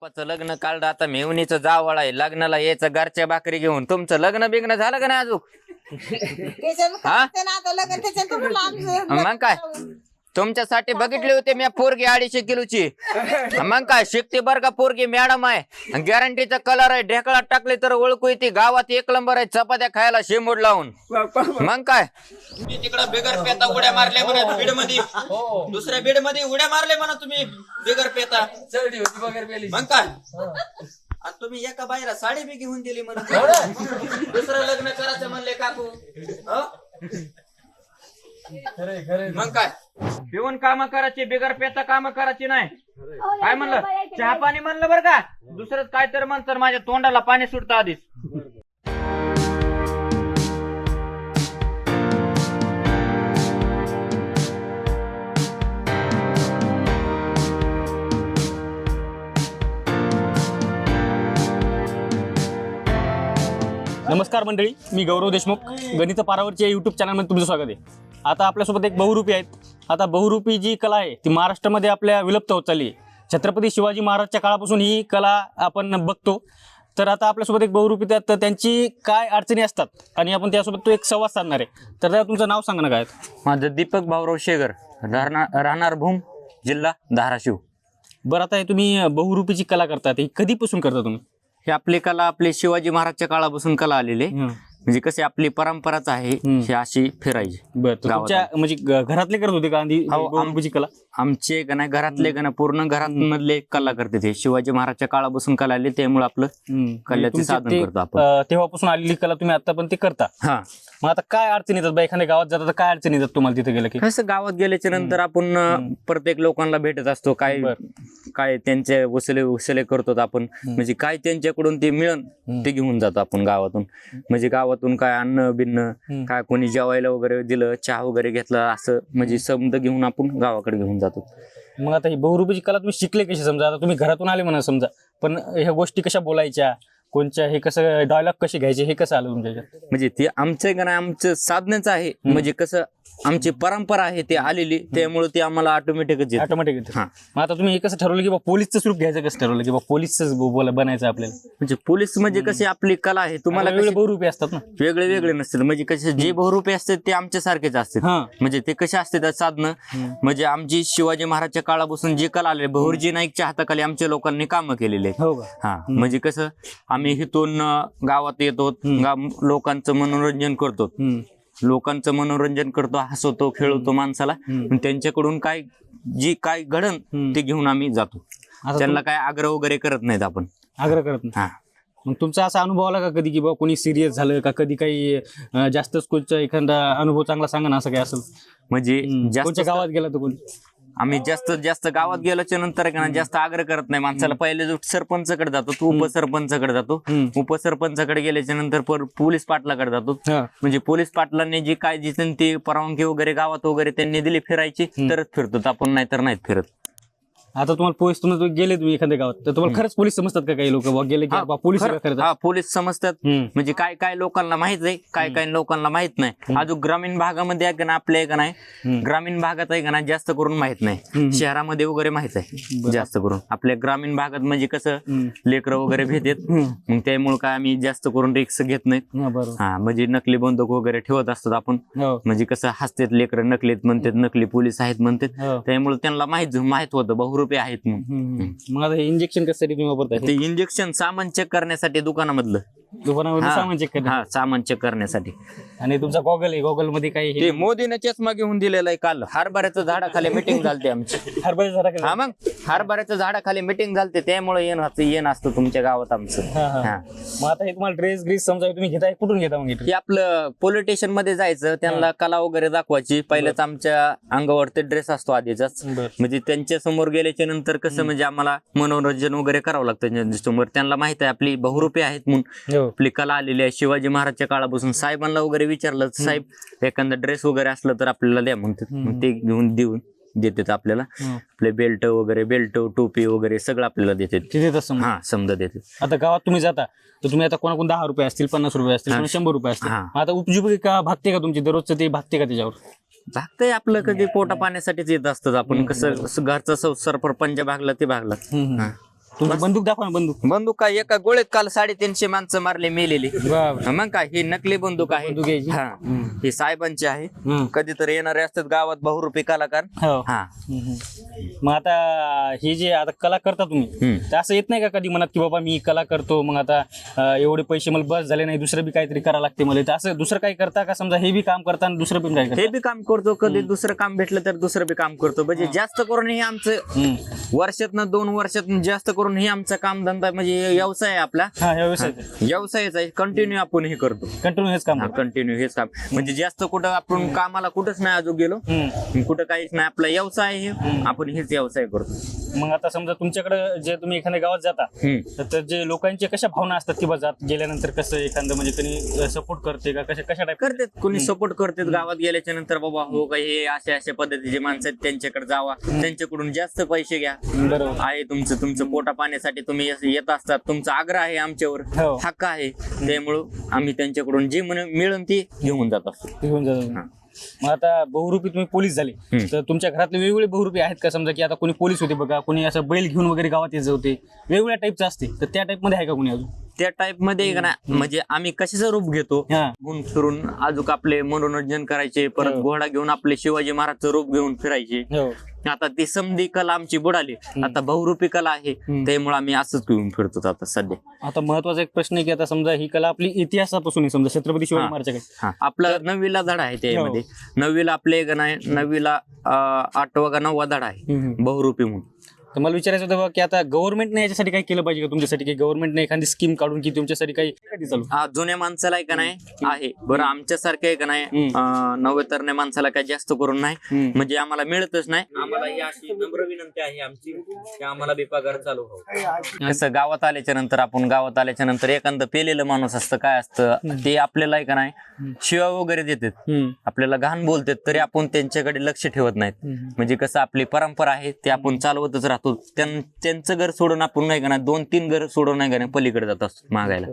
बापाचं लग्न काढलं आता मेवणीचं जावळ आहे लग्नाला यायचं घरच्या भाकरी घेऊन तुमचं लग्न बिग्न झालं का नाही अजून मग काय तुमच्यासाठी बघितली होती मी पोरगी 250 किलोची मग काय शिकते बर का पोरगी मॅडम आहे गॅरंटीचा कलर आहे ढेकळात टाकले तर ओळखू येते गावात 1 नंबर आहे चपात्या खायला शेंबूड लावून मग काय तुम्ही तिकडं बिगर पेता उड्या मारल्या म्हणा बीड मध्ये दुसऱ्या बीड मध्ये उड्या मारले म्हणा तुम्ही बिगर पेता मग काय तुम्ही एका बाहेर साडी बी घेऊन दिली म्हणून दुसरं लग्न करायचं म्हणले काकू मग काय पिऊन काम करायची बिगर पेता काम करायची नाही काय म्हणलं चहा पाणी म्हणलं बरं का दुसरं काय तर म्हणतर माझ्या तोंडाला पाणी सुटतं आधीच नमस्कार मंडळी, मी गौरव देशमुख गणित पारावरच्या यूट्यूब चॅनलमध्ये तुमचं स्वागत आहे. आता आपल्यासोबत एक बहुरूपी आहेत. आता बहुरूपी जी कला आहे ती महाराष्ट्रामध्ये आपल्या विलुप्त होत चालली आहे. छत्रपती शिवाजी महाराजच्या काळापासून ही कला आपण बघतो. तर आता आपल्यासोबत एक बहुरूपी त्यात तर त्यांची काय अडचणी असतात आणि आपण त्यासोबत तो एक संवाद साधणार आहे. तर त्यात तुमचं नाव सांगा ना काय? माझं दीपक भाऊराव शेगर राहणार भूम जिल्हा धाराशिव. बरं, आता हे तुम्ही बहुरूपीची कला करता ही कधीपासून करता तुम्ही? ही आपली कला आपली शिवाजी महाराजच्या काळापासून कला आलेली आहे. म्हणजे कशी आपली परंपराच आहे ही अशी फिरायची. बरं, तुमच्या म्हणजे घरातले करत होते का आधी बहुरूपीची कला? आमचे का नाही घरातले का नाही पूर्ण घरातमधले कला करते ते शिवाजी महाराजच्या काळापासून कला आली त्यामुळे आपलं कल्याचे साधन करतो आपण. तेव्हापासून आलेली कला तुम्ही आता पण ते करता. हा, मग आता काय अडचणी येतात बा एखाद्या गावात जातात तर काय अडचणी येतात तुम्हाला तिथे गेलं की? कसं गावात गेल्याच्या नंतर आपण प्रत्येक लोकांना भेटत असतो काय काय त्यांचे वसले करतो आपण म्हणजे काय त्यांच्याकडून ते मिळन ते घेऊन जातो आपण गावातून. म्हणजे गावातून काय अन्न बिन्न काय कोणी जेवायला वगैरे दिलं चहा वगैरे घेतला असं म्हणजे समज घेऊन आपण गावाकडे घेऊन जातो. मग आता ही बहुरूपीची कला तुम्ही शिकले कशी? समजा आता तुम्ही घरातून आले म्हणा समजा, पण ह्या गोष्टी कशा बोलायच्या कोणच्या हे कसं डायलॉग कसे घ्यायचे हे कसं आलं तुमच्या? म्हणजे ते आमचं साधनच आहे. म्हणजे कसं आमची परंपरा आहे ते आलेली त्यामुळे ते आम्हाला ऑटोमॅटिक येतं. मग आता तुम्ही हे कसं ठरवलं की बा पोलीसचं स्वरूप घ्यायचं कसं ठरवलं की बा पोलीसच बनायचं आपल्याला? म्हणजे पोलीस म्हणजे कशी आपली कला आहे तुम्हाला वेगळे बहुरूपी असतात ना? वेगळे वेगळे नसतात. म्हणजे कसे जे बहुरूपी असतात ते आमच्या सारखेच असतात. म्हणजे ते कसे असतात साधनं म्हणजे आमची शिवाजी महाराजच्या काळापासून जे कला आले बहुरजी नाईकच्या हाताखाली आमच्या लोकांनी कामं केलेली आहेत. हा, म्हणजे कसं आम्ही इथून गावात येतो लोकांचं मनोरंजन करतो हसवतो खेळवतो माणसाला. त्यांच्याकडून काय घडण ते घेऊन आम्ही जातो. त्यांना काय आग्रह वगैरे करत नाहीत आपण. आग्रह करत नाही. मग तुमचा असा अनुभव आला का कधी की बाबा कोणी सिरियस झालं का? कधी काही जास्त स्कूलचा एखादा अनुभव चांगला सांगा ना, असं काय असेल म्हणजे जास्त गावात गेला तर कोणी? आम्ही जास्त गावात गेल्याच्या नंतर जास्त आग्रह करत नाही माणसाला. पहिले जो सरपंचाकडे जातो तो उपसरपंचाकडे जातो. उपसरपंचाकडे गेल्याच्या नंतर पोलीस पाटलाकडे जातो. म्हणजे पोलीस पाटलांनी जी काय जी ती परवानगी वगैरे गावात वगैरे त्यांनी दिली फिरायची तरच फिरतो आपण, नाहीतर नाहीत फिरत. आता तुम्हाला गेले तुम्ही एखाद्या गावात तर तुम्हाला खरंच पोलीस समजतात का? काही लोक गेले की पोलीस पोलीस समजतात. म्हणजे काय लोकांना माहित आहे काय लोकांना माहित नाही. अजून ग्रामीण भागामध्ये आहे का ना आपल्या का नाही ग्रामीण भागात आहे का ना जास्त करून माहित नाही. शहरामध्ये वगैरे माहित आहे जास्त करून. आपल्या ग्रामीण भागात म्हणजे कसं लेकरं वगैरे भेटत मग त्यामुळे काय आम्ही जास्त करून रिक्स घेत नाहीत. हा, म्हणजे नकली बंदूक वगैरे ठेवत असतात आपण. म्हणजे कसं हसतेत लेकरं नकलीत म्हणतात नकली पोलीस आहेत म्हणतात त्यामुळे त्यांना माहित होतं बहुरूपी आहेत. मग आता हे इंजेक्शन कशासाठी तुम्ही वापरताय? ते इंजेक्शन सामान चेक करण्यासाठी दुकानामध्ये सामान चेक करण्यासाठी. सामान चेक करण्यासाठी. आणि तुमचा गॉगल आहे, गॉगल मध्ये काही ते मोदीने चष्मा घेऊन दिलेला आहे. काल हरभऱ्याच्या झाडाखाली मिटिंग झालती आमची. हरभऱ्याच्या मग हरभऱ्याच्या झाडाखाली मिटिंग झालते त्यामुळे येण असतं तुमच्या गावात आमचं. मग आता हे तुम्हाला ड्रेस समजा तुम्ही घेताय कुठून घेता? मग हे आपलं पोलीस स्टेशन मध्ये जायचं त्यांना कला वगैरे दाखवायची. पहिलेच आमच्या अंगावरती ड्रेस असतो आधीचाच. म्हणजे त्यांच्या समोर गेल्याच्या नंतर कसं म्हणजे आम्हाला मनोरंजन वगैरे करावं लागतं समोर. त्यांना माहित आहे आपली बहुरूपी आहेत म्हणून आपली कला आलेली आहे. शिवाजी महाराजच्या काळापासून साहेबांना वगैरे विचारलं साहेब एखादा ड्रेस वगैरे असलं तर आपल्याला द्या म्हणतात. मग ते देऊन देतात आपल्याला. आपले बेल्ट टोपी वगैरे सगळं आपल्याला देतात. समजा देतात. आता गावात तुम्ही जाता तर तुम्ही आता कोणाकोण 10 रुपये असतील 50 रुपये असतील 100 रुपये असतील. आता उपजीविका भागते का तुमची? दररोजचं ते भागते का त्याच्यावर? भागतंय आपलं कधी पोटा पाण्यासाठीच येत असतं. आपण कसं घरचा संसार परपंच भागला ते भागला. तुमची बंदूक दाखवा ना, बंदूक. बंदूक काय एका गोळीत काल 350 माणसं मारले मेलेली. मग काय ही नकली बंदूक आहे. बंदूक आहे. हा ही साहेबांची आहे. हम्म. कधीतरी येणारे असतात गावात बहुरूपी कलाकार. हो. हा मग आता हे जे आता कला करता तुम्ही, तर असं येत नाही का कधी मनात की बाबा मी कला करतो, मग आता एवढे पैसे मला बस झाले नाही, दुसरं बी काहीतरी करावं लागते मला, तर असं दुसरं काही करता का? समजा हे बी काम करता आणि दुसरं पण काय करता? हे बी काम करतो, कधी दुसरं काम भेटलं तर दुसरं बी काम करतो. म्हणजे जास्त करून हे आमचं वर्षातनं 2 वर्षातून जास्त करून हे आमचा कामधंदा म्हणजे व्यवसाय आहे आपला. हा, व्यवसाय व्यवसायच आहे. कंटिन्यू आपण हे करतो. कंटिन्यू हेच काम. कंटिन्यू हेच काम. म्हणजे जास्त कुठं आपण कामाला कुठंच नाही अजून गेलो, कुठं काहीच नाही. आपला व्यवसाय आहे हे, आपण हेच व्यवसाय करतो. मग आता समजा तुमच्याकडे जे तुम्ही एखाद्या गावात जाता, तर जे लोकांचे कशा भावना असतात की बा जात गेल्यानंतर कसं एखादं म्हणजे कोणी सपोर्ट करते का, कशा टाईप करतात? कोणी सपोर्ट करतात गावात गेल्याच्या नंतर, बाबा हो का हे अशा पद्धतीचे माणसं आहेत, त्यांच्याकडे जावा, त्यांच्याकडून जास्त पैसे घ्या. बरोबर आहे तुमचं पोटा पाण्यासाठी तुम्ही येत असतात, तुमचा आग्रह आहे आमच्यावर, हो. हक्क आहे. त्यामुळं आम्ही त्यांच्याकडून जे मिळून ती घेऊन जात असतो. घेऊन जातो. मग आता बहुरूपी तुम्ही पोलीस झाले, तर तुमच्या घरातले वेगवेगळे बहुरूपी आहेत का? समजा की आता कोणी पोलीस होते बघा, कोणी असं बैल घेऊन वगैरे गावात यायचं होते, वेगवेगळ्या टाईपचं असते, तर त्या टाईप मध्ये आहे का कोणी अजून? त्या टाईप मध्ये का ना, म्हणजे आम्ही कशाचं रूप घेतो, घुमून फिरून अजून आपले मनोरंजन करायचे, परत घोडा घेऊन आपले शिवाजी महाराजचं रूप घेऊन फिरायचे. आता ती समधी कला आमची बुडाली, आता बहुरूपी कला आहे, त्यामुळे आम्ही असंच घेऊन फिरतो आता सध्या. आता महत्वाचा एक प्रश्न आहे की आता समजा ही कला आपली इतिहासापासून आहे, समजा छत्रपती शिवाजी महाराजांकडे. आपला 9वीला धडा आहे त्यामध्ये. 9वीला आपले का नाही, 9वीला 8वा का 9वा धडा आहे बहुरूपी म्हणून. तर मला विचारायचं होतं बघा की आता गव्हर्नमेंटने याच्यासाठी काय केलं पाहिजे का तुमच्यासाठी, की गव्हर्नमेंटने एखादी स्कीम काढून की तुमच्यासाठी काही चालू? जुन्या माणसाला आहे का नाही आहे बरं, आमच्यासारखे आहे का नाही नवतरण्या माणसाला काही जास्त करून नाही, म्हणजे आम्हाला मिळतच नाही. आम्हाला ही अशी नम्र विनंती आहे आमची की आम्हाला बी पगार चालू व्हावा. कसं गावात आल्याच्या नंतर एखादं पेलेलं माणूस असतं, काय असतं ते आपल्याला आहे का नाही शिवा वगैरे देतात, आपल्याला घाण बोलतात, तरी आपण त्यांच्याकडे लक्ष ठेवत नाहीत. म्हणजे कसं आपली परंपरा आहे ते आपण चालवतच राहतो. त्यांचं घर सोडून आपण नाही का ना 2-3 घर सोडून नाही का नाही पलीकडे जात असतो मागायला.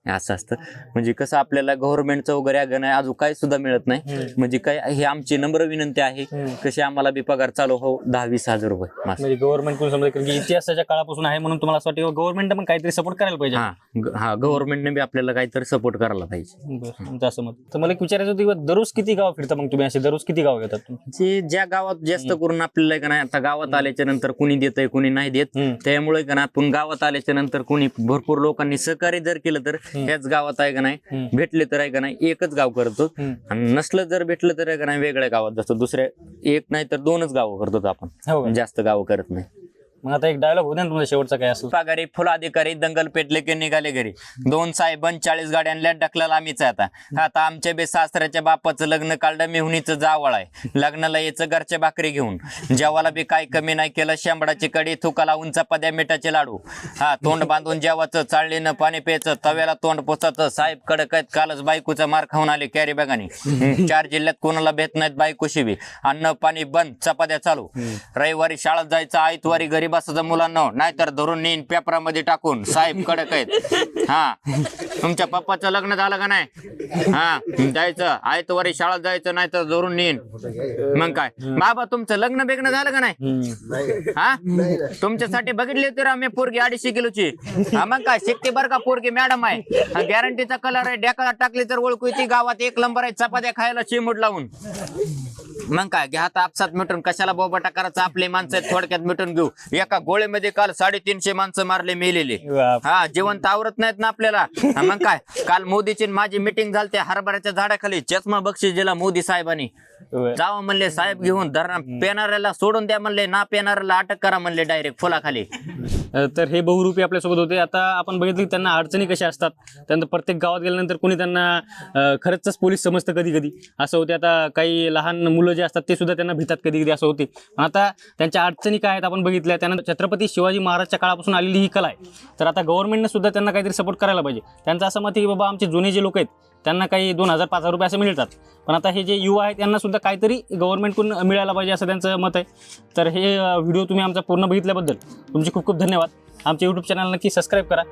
असं असतं. म्हणजे कसं आपल्याला गव्हर्नमेंटचं वगैरे नाही अजून काही सुद्धा मिळत नाही. म्हणजे काय हे आमची नम्र विनंती आहे, कशी आम्हाला बी पगार चालू हो 10-20 हजार रुपये. म्हणजे गव्हर्नमेंट कोण समजा की इतिहासाच्या काळापासून आहे म्हणून तुम्हाला असं वाटतं गव्हर्नमेंट पण काहीतरी सपोर्ट करायला पाहिजे. हा गव्हर्नमेंटने बी आपल्याला काहीतरी सपोर्ट करायला पाहिजे. बरं, असं मत. तर मला एक विचारायचं होतं, दररोज किती गाव फिरता मग तुम्ही? असे दररोज किती गाव घेतात तुम्ही? ज्या गावात जास्त करून आपल्याला का नाही, आता गावात आल्याच्या नंतर कुणी देतंय कुणी नाही देत, त्यामुळे का नाही आपण गावात आल्याच्या नंतर कुणी भरपूर लोकांनी सहकार्य जर केलं तर ह्याच गावात आहे का नाही, भेटले तर आहे का नाही एकच गाव करतो, आणि नसलं जर भेटलं तर आहे का नाही वेगळ्या गावात जातो. दुसऱ्या 1 नाही तर 2च गावं करतो आपण, जास्त गावं करत नाही. मग आता एक डायलॉग होता ना तुमचा शेवटचा, काय असं? पगारी फुलाधिकारी दंगल पेटले की निघाले घरी, 2 साहेबांनी 40 गाड्यांना ढकलला आम्हीच. आता आमच्या बे सासऱ्याच्या बापाचं लग्न काढलं, मेहुणीचं जावळ आहे, लग्नाला यायचं घरच्या भाकरी घेऊन, जेवाला बी काय कमी नाही केलं, शेंबडाची कडी तुका लावून चपात्या मिठाचे लाडू, तोंड बांधून जेवाचं, चाळलीनं पाणी प्यायचं, तव्याला तोंड पोचाचं, साहेब कडक आहेत, कालच बायकोचा मार खाऊन आले कॅरी बॅगाने, 4 जिल्ह्यात कोणाला भेट नाहीत बायकोशी बी, अन्न पाणी बंद, चपात्या चालू, रविवारी शाळेत जायचं, आयतवारी घरी बसायचं मुलांना, नाहीतर धरून नेईन पेपरामध्ये टाकून, साहेब कडक आहेत. तुमच्या पप्पाचं लग्न झालं का नाही, जायचं आयतवारी शाळेत जायचं, नाहीतर धरून नेईन. मग काय बाबा तुमचं लग्न बेग्न झालं का नाही? तुमच्यासाठी बघितली होती आम्ही पोरगी 250 किलोची. मग काय शिकते बरं का पोरगी, मॅडम आहे, गॅरंटीचा कलर आहे, ढेकळा टाकली तर ओळखू येते, गावात 1 नंबर आहे, चपात्या खायला चिमूट लावून. मग काय घ्या आता आपसात मिटून, कशाला बोबाटा करायचा, आपले माणसं थोडक्यात मिटून घेऊ. एका गोळीमध्ये काल 350 माणसं मारले मेलेले, जिवंत आवरत नाहीत ना आपल्याला. मग काय काल मोदीची माझी मिटिंग झाली, त्या हरभऱ्याच्या झाडाखाली चष्मा बक्षीस दिला मोदी साहेबांनी. जावं म्हणले साहेब घेऊन, पेणाऱ्याला सोडून द्या म्हणले, ना पेणाऱ्याला अटक करा म्हणले डायरेक्ट फुलाखाली. तर हे बहुरूपी आपल्यासोबत होते. आता आपण बघितलं की त्यांना अडचणी कशा असतात, त्यानंतर प्रत्येक गावात गेल्यानंतर कोणी त्यांना खरंच पोलीस समजतं कधी कधी असं होते. आता काही लहान मुलं जे असतात ते सुद्धा त्यांना भितात कधी कधी असं होते. आता त्यांच्या अडचणी काय आहेत आपण बघितल्या. त्यानंतर छत्रपती शिवाजी महाराजच्या काळापासून आलेली ही कला आहे, तर आता गव्हर्नमेंटने सुद्धा त्यांना काहीतरी सपोर्ट करायला पाहिजे. त्यांचं असं मत आहे की बाबा आमचे जुने जे लोक आहेत त्यांना काही 2000-5000 रुपये असं मिळतात, पण आता हे जे युवा आहेत त्यांना सुद्धा काहीतरी गव्हर्नमेंटकडून मिळायला पाहिजे असं त्यांचं मत आहे. तर हे व्हिडिओ तुम्ही आमचा पूर्ण बघितल्याबद्दल तुमचे खूप खूप धन्यवाद. आमच्या यूट्यूब चॅनल नक्की सबस्क्राईब करा.